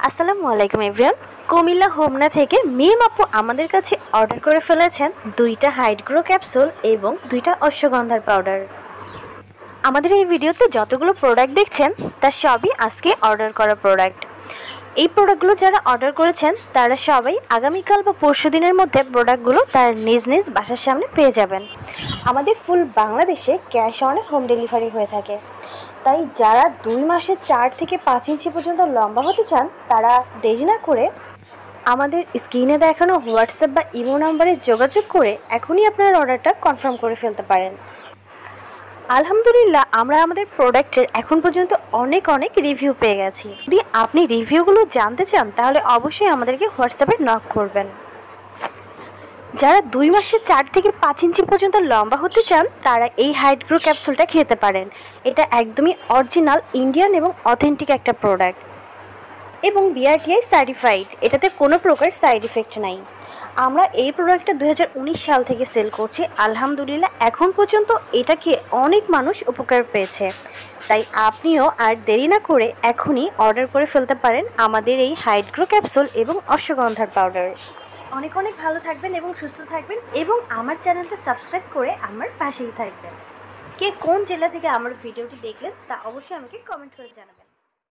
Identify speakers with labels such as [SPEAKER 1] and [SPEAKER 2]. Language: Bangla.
[SPEAKER 1] আসসালামু আলাইকুম এভরিওয়ান। কুমিল্লা হোমনা থেকে মিম আপু আমাদের কাছে অর্ডার করে ফেলেছেন 2টা হাইট গ্রো ক্যাপসুল এবং 2টা অশ্বগন্ধার পাউডার। আমাদের এই ভিডিওতে যতগুলো প্রোডাক্ট দেখছেন তার সবই আজকে অর্ডার করা প্রোডাক্ট। এই প্রোডাক্টগুলো যারা অর্ডার করেছেন তারা সবাই আগামীকাল বা পরশু দিনের মধ্যে প্রোডাক্টগুলো তার নিজ নিজ বাসার সামনে পেয়ে যাবেন। আমাদের ফুল বাংলাদেশে ক্যাশ অন হোম ডেলিভারি হয়ে থাকে, তাই যারা 2 মাসে 4 থেকে 5 ইঞ্চি পর্যন্ত লম্বা হতে চান তারা দেরি না করে আমাদের স্ক্রিনে দেখানো হোয়াটসঅ্যাপ বা ইমো নাম্বারে যোগাযোগ করে এখনই আপনার অর্ডারটা কনফার্ম করে ফেলতে পারেন। আলহামদুলিল্লাহ, আমরা আমাদের প্রোডাক্টের এখন পর্যন্ত অনেক রিভিউ পেয়ে গেছি। যদি আপনি রিভিউগুলো জানতে চান তাহলে অবশ্যই আমাদেরকে হোয়াটসঅ্যাপে নক করবেন। যারা 2 মাসে 4 থেকে 5 ইঞ্চি পর্যন্ত লম্বা হতে চান তারা এই হাইট গ্রো ক্যাপসুলটা খেতে পারেন। এটা একদমই অরিজিনাল ইন্ডিয়ান এবং অথেন্টিক একটা প্রোডাক্ট এবং বিআরটিআই সার্টিফাইড। এটাতে কোনো প্রকার সাইড ইফেক্ট নাই। আমরা এই প্রোডাক্টটা 2019 সাল থেকে সেল করছি। আলহামদুলিল্লাহ, এখন পর্যন্ত এটা খেয়ে অনেক মানুষ উপকার পেয়েছে। তাই আপনিও আর দেরি না করে এখনই অর্ডার করে ফেলতে পারেন আমাদের এই হাইট গ্রো ক্যাপসুল এবং অশ্বগন্ধার পাউডার। অনেক ভালো থাকবেন এবং সুস্থ থাকবেন এবং আমার চ্যানেলটা সাবস্ক্রাইব করে আমার পাশেই থাকবেন। কে কোন জেলা থেকে আমার ভিডিওটি দেখলেন তা অবশ্যই আমাকে কমেন্ট করে জানাবেন।